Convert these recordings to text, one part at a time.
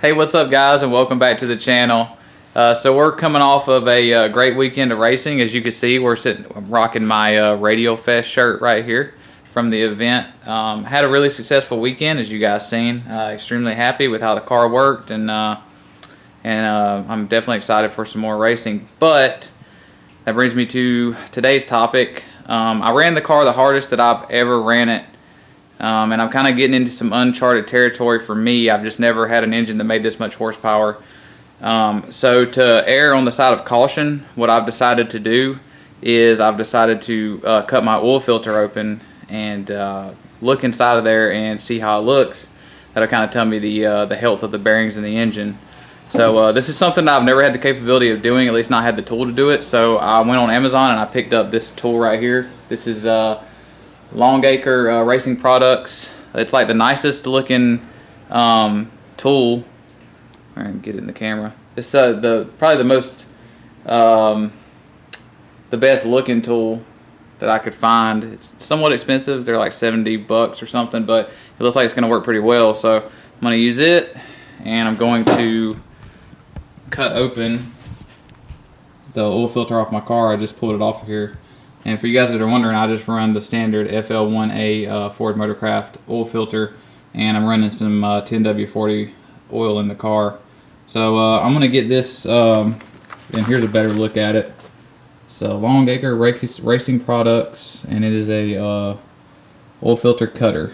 Hey, what's up guys, and welcome back to the channel. So we're coming off of a great weekend of racing. As you can see, I'm rocking my Radio Fest shirt right here from the event. Had a really successful weekend, as you guys seen. Extremely happy with how the car worked, and I'm definitely excited for some more racing. But that brings me to today's topic. I ran the car the hardest that I've ever ran it. And I'm kind of getting into some uncharted territory for me. I've just never had an engine that made this much horsepower. So to err on the side of caution, what I've decided to do is I've decided to cut my oil filter open and look inside of there and see how it looks. That'll kind of tell me the health of the bearings in the engine. So this is something I've never had the capability of doing, at least not had the tool to do it. So I went on Amazon and I picked up this tool right here. This is Longacre Racing Products. It's like the nicest looking tool. All right, get it in the camera. It's probably the most the best looking tool that I could find. It's somewhat expensive. They're like 70 bucks or something, but it looks like it's going to work pretty well. So I'm going to use it, and I'm going to cut open the oil filter off my car. I just pulled it off of here. And for you guys that are wondering, I just run the standard FL1A Ford Motorcraft oil filter, and I'm running some 10W40 oil in the car. So I'm going to get this, and here's a better look at it. So Longacre Racing Products, and it is a oil filter cutter.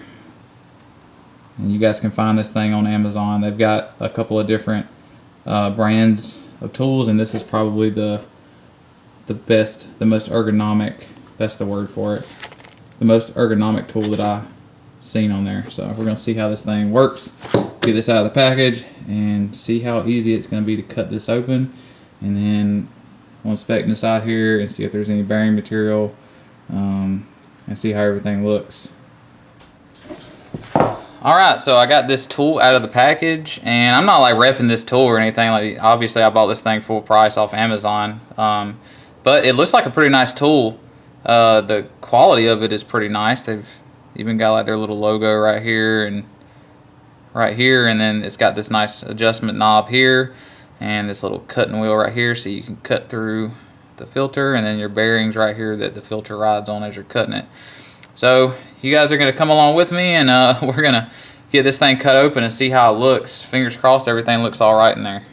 And you guys can find this thing on Amazon. They've got a couple of different brands of tools, and this is probably the best, the most ergonomic, that's the word for it, the most ergonomic tool that I've seen on there. So we're going to see how this thing works, get this out of the package, and see how easy it's going to be to cut this open. And then we'll inspect inside here and see if there's any bearing material, and see how everything looks. Alright, so I got this tool out of the package, and I'm not like repping this tool or anything. Like, obviously I bought this thing full price off Amazon. But it looks like a pretty nice tool. The quality of it is pretty nice. They've even got like their little logo right here, and then it's got this nice adjustment knob here, and this little cutting wheel right here, so you can cut through the filter, and then your bearings right here that the filter rides on as you're cutting it. So you guys are going to come along with me, and we're going to get this thing cut open and see how it looks. Fingers crossed everything looks all right in there.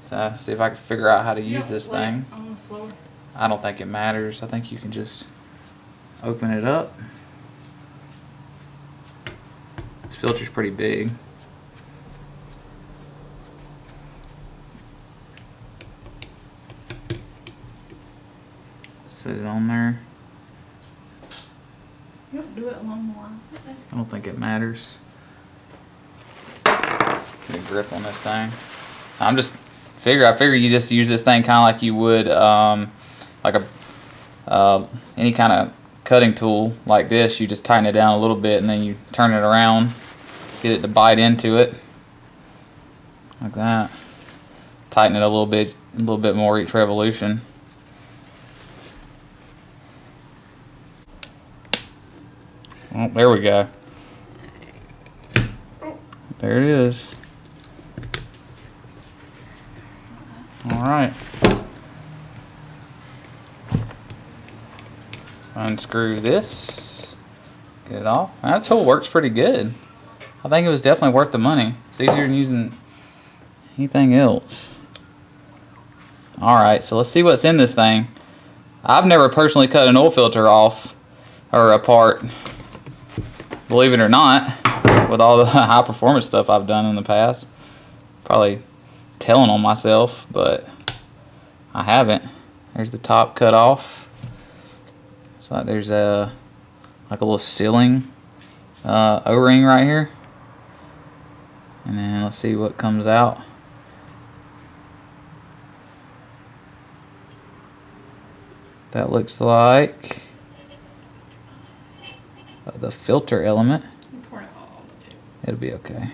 So see if I can figure out how to use this thing. I don't think it matters. I think you can just open it up. This filter's pretty big. Set it on there. You don't do it along the line. Okay. I don't think it matters. Get a grip on this thing. I figure you just use this thing kind of like you would like any kind of cutting tool like this. You just tighten it down a little bit, and then you turn it around, get it to bite into it like that. Tighten it a little bit more each revolution. Oh, there we go. There it is. Alright. Unscrew this. Get it off. That tool works pretty good. I think it was definitely worth the money. It's easier than using anything else. Alright, so let's see what's in this thing. I've never personally cut an oil filter off or apart, believe it or not, with all the high performance stuff I've done in the past. Probably telling on myself, but I haven't. There's the top cut off. So there's like a little sealing O-ring right here, and then let's see what comes out. That looks like the filter element. It'll be okay.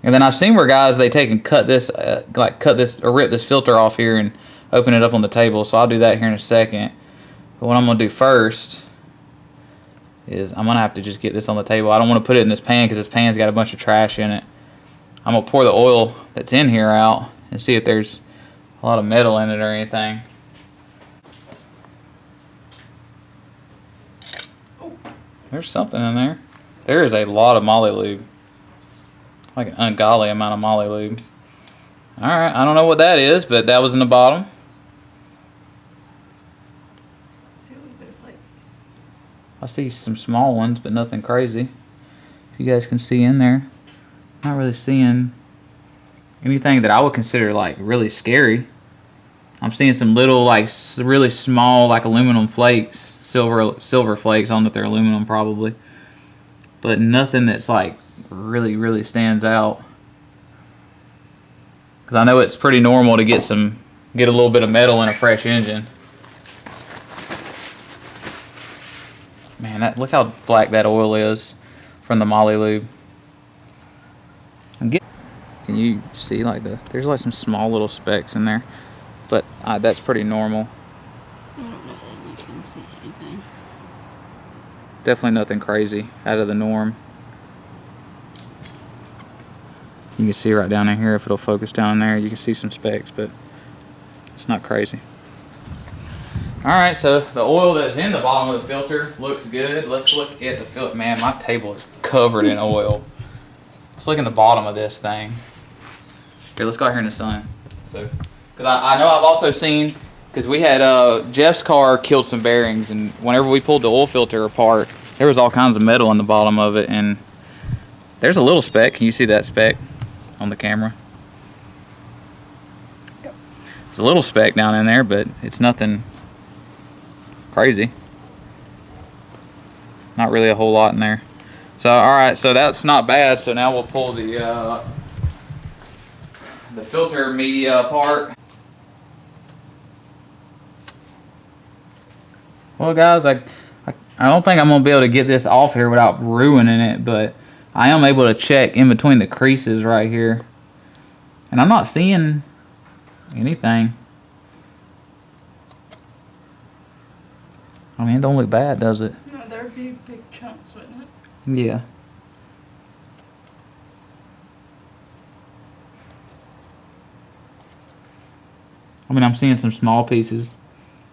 And then I've seen where guys, they take and cut this or rip this filter off here and open it up on the table. So I'll do that here in a second. But what I'm going to do first is I'm going to have to just get this on the table. I don't want to put it in this pan because this pan's got a bunch of trash in it. I'm gonna pour the oil that's in here out and see if there's a lot of metal in it or anything. There's something in there. There is a lot of moly lube. Like an ungodly amount of moly lube. Alright, I don't know what that is, but that was in the bottom. See a little bit of flakies. I see some small ones, but nothing crazy. If you guys can see in there. Not really seeing anything that I would consider like really scary. I'm seeing some little like really small like aluminum flakes, silver flakes. I don't know if they're aluminum probably, but nothing that's like really stands out. Because I know it's pretty normal to get a little bit of metal in a fresh engine. Man, look how black that oil is from the moly lube. Can you see like there's like some small little specks in there, but that's pretty normal. I don't know that you can see anything. Definitely nothing crazy out of the norm. You can see right down in here, if it'll focus down in there, you can see some specks, but it's not crazy. Alright, so the oil that's in the bottom of the filter looks good. Let's look at the filter. Man, my table is covered in oil. Let's look in the bottom of this thing. Here, let's go out here in the sun. So, because I know I've also seen, because we had Jeff's car killed some bearings, and whenever we pulled the oil filter apart, there was all kinds of metal in the bottom of it, and there's a little speck. Can you see that speck on the camera? Yep. There's a little speck down in there, but it's nothing crazy. Not really a whole lot in there. So, alright, so that's not bad. So now we'll pull the filter media apart. Well, guys, I don't think I'm going to be able to get this off here without ruining it, but I am able to check in between the creases right here. And I'm not seeing anything. I mean, it don't look bad, does it? No, there'd be big chunks, wouldn't it? Yeah. I mean, I'm seeing some small pieces,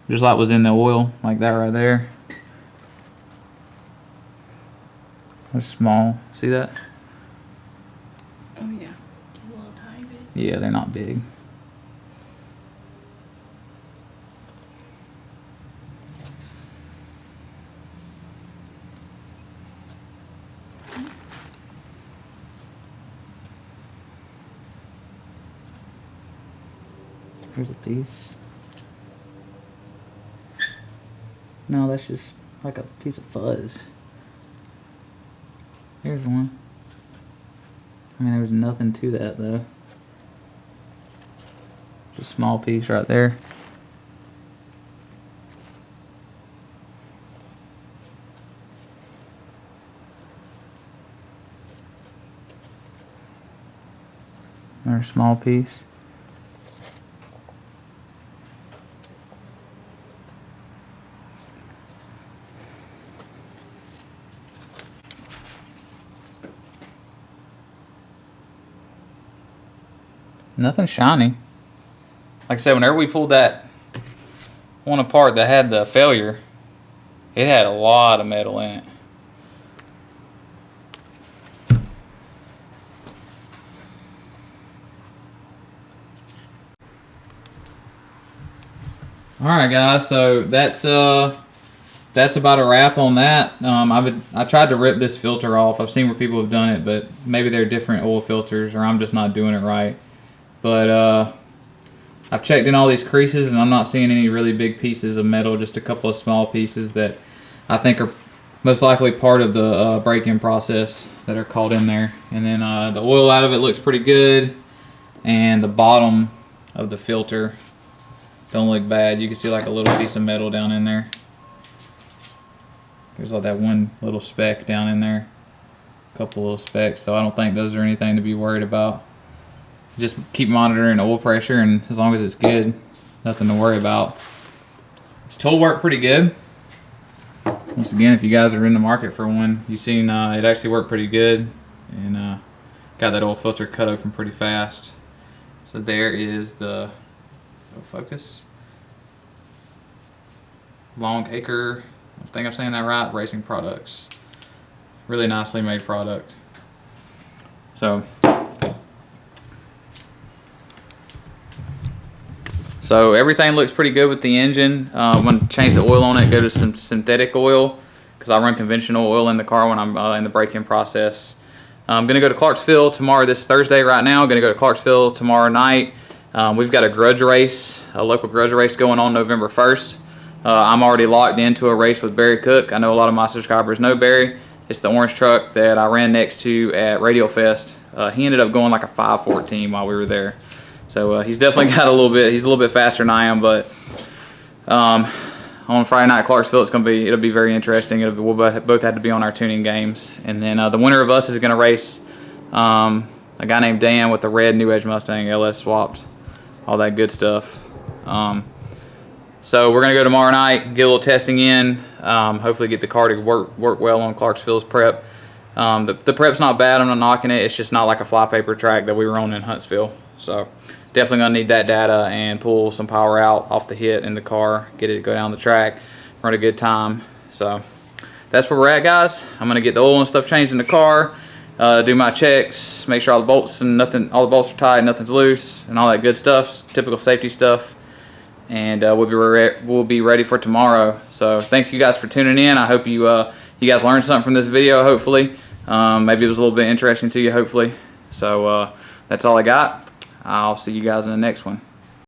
just like was in the oil, like that right there. It's small. See that? Oh yeah, a little tiny bit. Yeah, they're not big. Here's a piece. No, that's just like a piece of fuzz. Here's one. I mean, there's nothing to that though. Just a small piece right there. Another small piece. Nothing shiny. Like I said, whenever we pulled that one apart that had the failure, it had a lot of metal in it. Alright guys, so that's about a wrap on that. I tried to rip this filter off. I've seen where people have done it, but maybe they're different oil filters or I'm just not doing it right. But I've checked in all these creases and I'm not seeing any really big pieces of metal, just a couple of small pieces that I think are most likely part of the break-in process that are caught in there. And then the oil out of it looks pretty good, and the bottom of the filter don't look bad. You can see like a little piece of metal down in there. There's like that one little speck down in there, a couple little specks, so I don't think those are anything to be worried about. Just keep monitoring oil pressure, and as long as it's good, nothing to worry about. This tool worked pretty good. Once again, if you guys are in the market for one, you've seen it actually worked pretty good, and kind got that oil filter cut open pretty fast. So there is the focus. Longacre, I think I'm saying that right, Racing Products. Really nicely made product. So everything looks pretty good with the engine. I'm going to change the oil on it, go to some synthetic oil, because I run conventional oil in the car when I'm in the break-in process. I'm going to go to Clarksville tomorrow, this Thursday right now. I'm going to go to Clarksville tomorrow night. We've got a grudge race, a local grudge race going on November 1st. I'm already locked into a race with Barry Cook. I know a lot of my subscribers know Barry. It's the orange truck that I ran next to at Radio Fest. He ended up going like a 5:14 while we were there. So he's definitely got he's a little bit faster than I am, but on Friday night at Clarksville, it'll be very interesting. We'll both have to be on our tuning games. And then the winner of us is going to race a guy named Dan with the red New Edge Mustang, LS swapped, all that good stuff. So we're going to go tomorrow night, get a little testing in, hopefully get the car to work well on Clarksville's prep. The prep's not bad, I'm not knocking it, it's just not like a flypaper track that we were on in Huntsville. So definitely going to need that data and pull some power out off the hit in the car, get it to go down the track, run a good time. So that's where we're at, guys. I'm going to get the oil and stuff changed in the car, do my checks, make sure all the bolts all the bolts are tight, nothing's loose, and all that good stuff, typical safety stuff. And we'll be ready for tomorrow. So thanks you guys for tuning in. I hope you guys learned something from this video, hopefully. Maybe it was a little bit interesting to you, hopefully. So that's all I got. I'll see you guys in the next one.